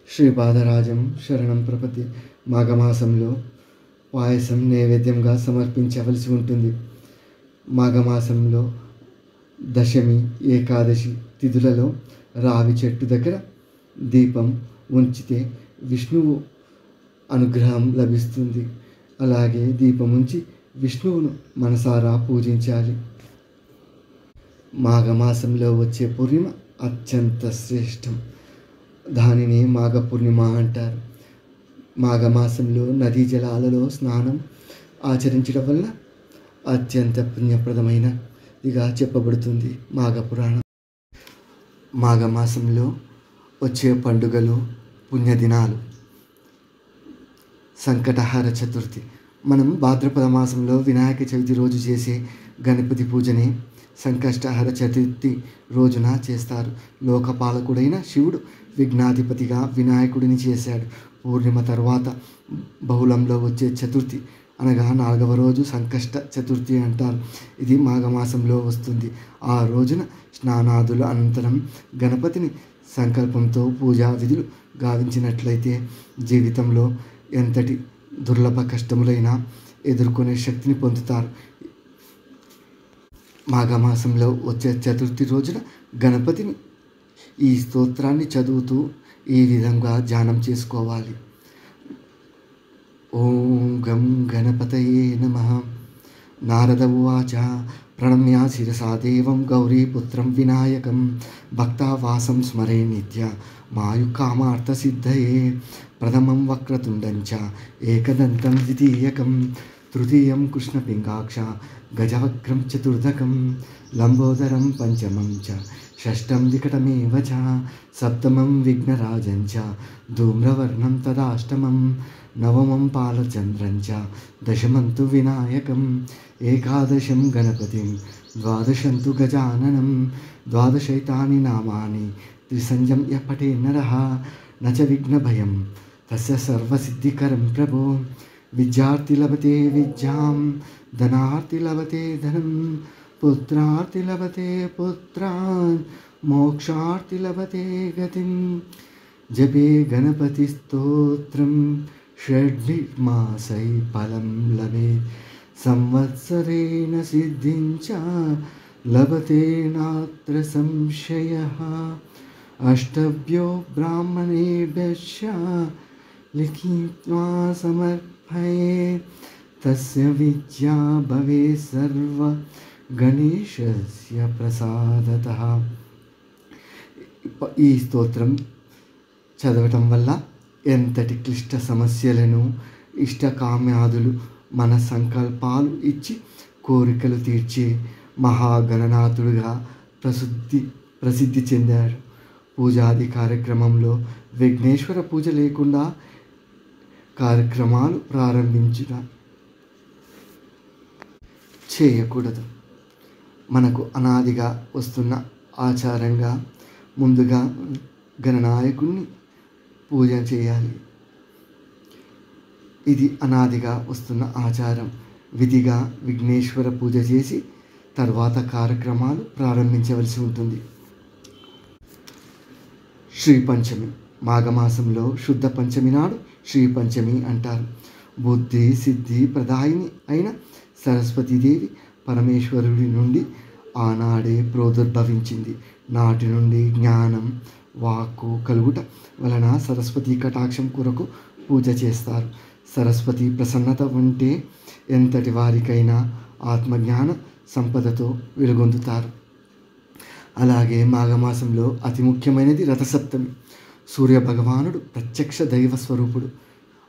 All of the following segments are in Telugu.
శ్రీపాదరాజం శరణం ప్రపతి. మాఘమాసంలో పాయసం నైవేద్యంగా సమర్పించవలసి ఉంటుంది. మాఘమాసంలో దశమి, ఏకాదశి తిథులలో రావి చెట్టు దగ్గర దీపం ఉంచితే విష్ణువు అనుగ్రహం లభిస్తుంది. అలాగే దీపం ఉంచి విష్ణువును మనసారా పూజించాలి. మాఘమాసంలో వచ్చే పూర్ణిమ అత్యంత శ్రేష్టం. దానిని మాఘ పూర్ణిమ అంటారు. మాఘమాసంలో నదీ జలాలలో స్నానం ఆచరించడం వల్ల అత్యంత పుణ్యప్రదమైనదిగా చెప్పబడుతుంది మాఘ పురాణం. మాఘమాసంలో వచ్చే పండుగలు, పుణ్యదినాలు. సంకటహర చతుర్థి. మనం భాద్రపద మాసంలో వినాయక చవితి రోజు చేసే గణపతి పూజని సంకష్టహర చతుర్థి రోజున చేస్తారు. లోకపాలకుడైన శివుడు విఘ్నాధిపతిగా వినాయకుడిని చేశాడు. పూర్ణిమ తర్వాత బహుళంలో వచ్చే చతుర్థి అనగా 4వ రోజు సంకష్ట చతుర్థి అంటారు. ఇది మాఘమాసంలో వస్తుంది. ఆ రోజున స్నానాదుల అనంతరం గణపతిని సంకల్పంతో పూజా విధులు గావించినట్లయితే జీవితంలో ఎంతటి దుర్లభ కష్టములైనా ఎదుర్కొనే శక్తిని పొందుతారు. మాఘమాసంలో వచ్చే చతుర్థి రోజున గణపతిని ఈ స్తోత్రాన్ని చదువుతూ ఈ విధంగా ధ్యానం చేసుకోవాలి. ఓం గం గణపతయే నమః. నారద ఉవాచ ప్రణమ్య శిరసా దేవం గౌరీపుత్రం వినాయకం భక్తావాసం స్మరే నిత్య మాయుకామార్థసిద్ధయే. ప్రథమం వక్రతుండం చ ఏకదంతం ద్వితీయకం తృతీయం కృష్ణపింగాక్ష గజవక్రం చతుర్థకం లంబోదరం పంచమం చ షష్టం వికటమేవ చ సప్తమం విఘ్నరాజం చ ధూమ్రవర్ణం తదాష్టమం నవమం పాలచంద్రం చ దశమం తు వినాయకం ఏకాదశం గణపతిం ద్వాదశం తు గజాననం ద్వాదశైతాని నామాని త్రిసంధ్యం పఠే నరః న చ విఘ్నభయం తస్య సర్వసిద్ధికరం ప్రభో. విద్యార్థి లభతే విద్యాం ధనార్థి లభతే ధనం పుత్రార్థి లభతే పుత్రాన్ మోక్షార్థి లభతే గతిం. జపే గణపతి స్తోత్రం షడ్భిర్మాసై ఫలం లభేత్ సంవత్సరేణ సిద్ధించ లభతే నాత్ర సంశయః. అష్టభ్యో బ్రాహ్మణేభ్యశ్చ లిఖిత్వా సమర్పయేత్ తస్య విద్యా భవేత్ సర్వ గణేశస్య ప్రసాదతః. ఈ స్తోత్రం చదవటం వల్ల ఎంతటి క్లిష్ట సమస్యలను, ఇష్టకామ్యాదులు, మన సంకల్పాలు ఇచ్చి కోరికలు తీర్చే మహాగణనాథుడుగా ప్రసిద్ధి చెందాడు. పూజాది కార్యక్రమంలో విఘ్నేశ్వర పూజ లేకుండా కార్యక్రమాలు చేయకూడదు. మనకు అనాదిగా వస్తున్న ఆచారంగా ముందుగా గణనాయకుడిని పూజ చేయాలి. ఇది అనాదిగా వస్తున్న ఆచారం. విధిగా విఘ్నేశ్వర పూజ చేసి తర్వాత కార్యక్రమాలు ప్రారంభించవలసి ఉంటుంది. శ్రీ పంచమి. మాఘమాసంలో శుద్ధ పంచమి నాడు శ్రీ పంచమి అంటారు. బుద్ధి సిద్ధి ప్రదాయిని అయిన సరస్వతీదేవి పరమేశ్వరుడి నుండి ఆనాడే ప్రోదుర్భవించింది. నాటి నుండి జ్ఞానం, వాక్కు కలుగుట వలన సరస్వతీ కటాక్షం కొరకు పూజ చేస్తారు. సరస్వతి ప్రసన్నత ఉంటే ఎంతటి వారికైనా ఆత్మజ్ఞాన సంపదతో వెలుగొందుతారు. అలాగే మాఘమాసంలో అతి ముఖ్యమైనది రథసప్తమి. సూర్యభగవానుడు ప్రత్యక్ష దైవ స్వరూపుడు.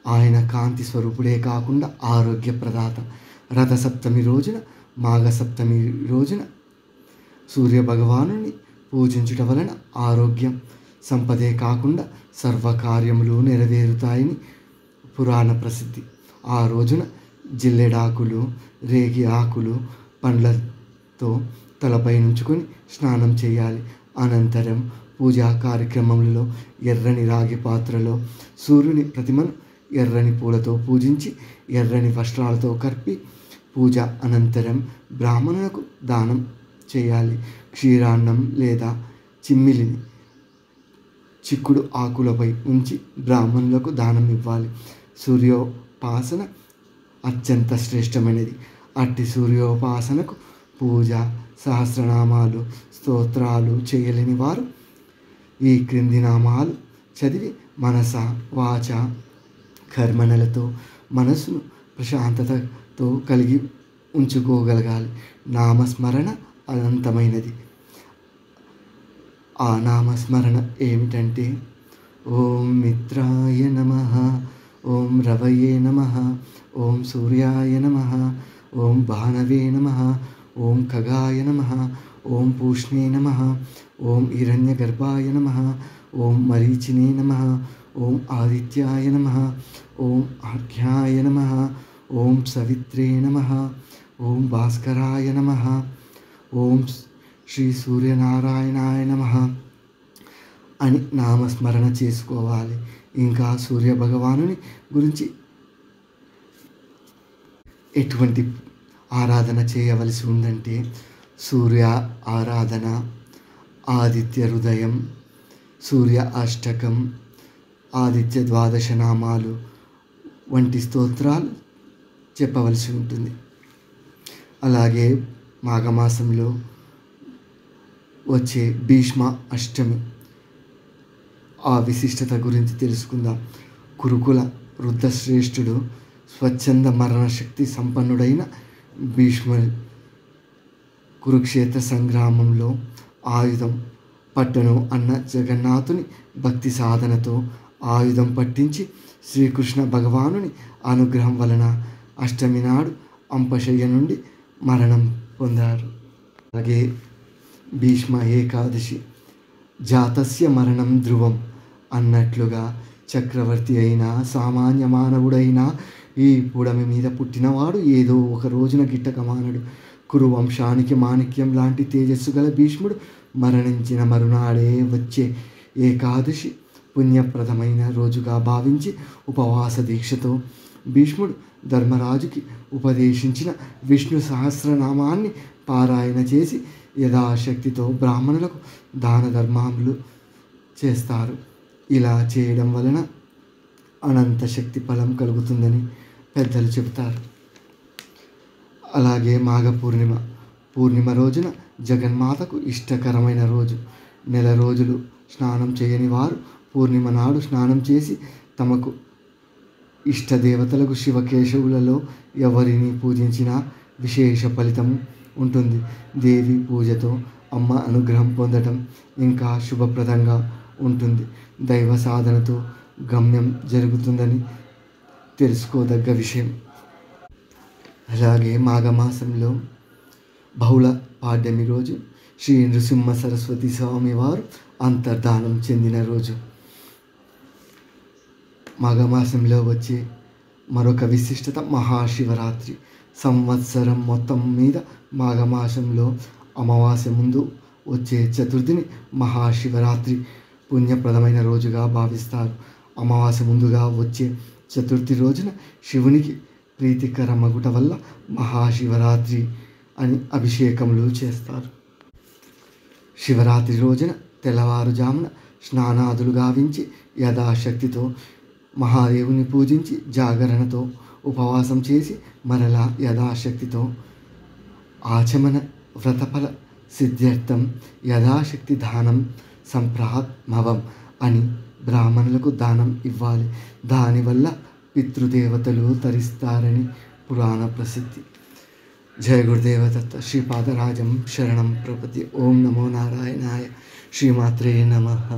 ఆయన కాంతి స్వరూపుడే కాకుండా ఆరోగ్య ప్రదాత. రథసప్తమి రోజున, మాఘసప్తమి రోజున సూర్యభగవానుని పూజించుట వలన ఆరోగ్యం, సంపదే కాకుండా సర్వకార్యములు నెరవేరుతాయని పురాణ ప్రసిద్ధి. ఆ రోజున జిల్లెడాకులు, రేగి ఆకులు, పండ్లతో తలపై నుంచుకొని స్నానం చేయాలి. అనంతరం పూజా కార్యక్రమంలో ఎర్రని రాగి పాత్రలో సూర్యుని ప్రతిమను ఎర్రని పూలతో పూజించి ఎర్రని వస్త్రాలతో కప్పి పూజ అనంతరం బ్రాహ్మణులకు దానం చేయాలి. క్షీరాన్నం లేదా చిమ్మిలిని చిక్కుడు ఆకులపై ఉంచి బ్రాహ్మణులకు దానం ఇవ్వాలి. సూర్యోపాసన అత్యంత శ్రేష్టమైనది. అట్టి సూర్యోపాసనకు పూజ, సహస్రనామాలు, స్తోత్రాలు చేయలేని వారు ఈ క్రింది నామాలు చదివి మనస, వాచ, కర్మణలతో మనసును ప్రశాంతతతో కలిగి ఉంచుకోగలగాలి. నామస్మరణ అనంతమైనది. ఆ నామస్మరణ ఏమిటంటే ఓం మిత్రాయ నమః, ఓం రవయే నమః, ఓం సూర్యాయ నమః, ఓం భానవే నమః, ఓం ఖగాయ నమః, ఓం పూష్ణే నమః, ఓం హిరణ్యగర్భాయ నమః, ఓం మరీచినే నమః, ఓం ఆదిత్యాయ నమః, ఓం ఆర్ఘ్యాయ నమః, ఓం సవిత్రే నమః, ఓం భాస్కరాయ నమః, ఓం శ్రీ సూర్యనారాయణాయ నమః అని నామస్మరణ చేసుకోవాలి. ఇంకా సూర్య భగవానుని గురించి ఎటువంటి ఆరాధన చేయవలసి ఉందంటే సూర్య ఆరాధన, ఆదిత్య హృదయం, సూర్య అష్టకం, ఆదిత్య ద్వాదశ నామాలు వంటి స్తోత్రాలు చెప్పవలసి ఉంటుంది. అలాగే మాఘమాసంలో వచ్చే భీష్మ అష్టమి, ఆ విశిష్టత గురించి తెలుసుకుందాం. కురుకుల వృద్ధశ్రేష్ఠుడు స్వచ్ఛంద మరణశక్తి సంపన్నుడైన భీష్ముడు కురుక్షేత్ర సంగ్రామంలో ఆయుధం పట్టను అన్న జగన్నాథుని భక్తి సాధనతో ఆయుధం పట్టించి శ్రీకృష్ణ భగవానుని అనుగ్రహం వలన అష్టమి నాడు అంపశయ్య నుండి మరణం పొందారు. అలాగే భీష్మ ఏకాదశి జాతస్య మరణం ధ్రువం అన్నట్లుగా చక్రవర్తి అయినా సామాన్య మానవుడైనా ఈ పుడమి మీద పుట్టినవాడు ఏదో ఒక రోజున గిట్టక మానడు. కురు వంశానికి మాణిక్యం లాంటి తేజస్సు గల భీష్ముడు మరణించిన మరునాడే వచ్చే ఏకాదశి పుణ్యప్రదమైన రోజుగా భావించి ఉపవాస దీక్షతో భీష్ముడు ధర్మరాజుకి ఉపదేశించిన విష్ణు సహస్రనామాన్ని పారాయణ చేసి యథాశక్తితో బ్రాహ్మణులకు దాన ధర్మాలు చేస్తారు. ఇలా చేయడం వలన అనంత శక్తి ఫలం కలుగుతుందని పెద్దలు చెబుతారు. అలాగే మాఘ పూర్ణిమ రోజున జగన్మాతకు ఇష్టకరమైన రోజు. నెల రోజులు స్నానం చేయని వారు పూర్ణిమ నాడు స్నానం చేసి తమకు ఇష్టదేవతలకు శివకేశవులలో ఎవరిని పూజించినా విశేష ఫలితం ఉంటుంది. దేవి పూజతో అమ్మ అనుగ్రహం పొందటం ఇంకా శుభప్రదంగా ఉంటుంది. దైవ సాధనతో గమ్యం జరుగుతుందని తెలుసుకోదగ్గ విషయం. అలాగే మాఘమాసంలో బహుళ పాడ్యమి రోజు శ్రీ నృసింహ సరస్వతి స్వామి వారు అంతర్ధానం చెందిన రోజు. మాఘమాసంలో వచ్చే మరొక విశిష్టత మహాశివరాత్రి. సంవత్సరం మొత్తం మీద మాఘమాసంలో అమావాస్య ముందు వచ్చే చతుర్థిని మహాశివరాత్రి పుణ్యప్రదమైన రోజుగా భావిస్తారు. అమావాస్య ముందుగా వచ్చే చతుర్థి రోజున శివునికి ప్రీతికరమగుట వల్ల మహాశివరాత్రి అని అభిషేకములు చేస్తారు. శివరాత్రి రోజున తెల్లవారుజామున స్నానాదులు గావించి యథాశక్తితో మహాదేవుని పూజించి జాగరణతో ఉపవాసం చేసి మరలా యథాశక్తితో ఆచమన వ్రతఫల సిద్ధ్యర్థం యథాశక్తి దానం సంప్రాత్మవం అని బ్రాహ్మణులకు దానం ఇవ్వాలి. దానివల్ల పితృదేవతలు తరిస్తారని పురాణ ప్రసిద్ధి. జయ గురుదేవదత్త. శ్రీపాదరాజం శరణం ప్రపతి. ఓం నమో నారాయణాయ. శ్రీమాత్రే నమః.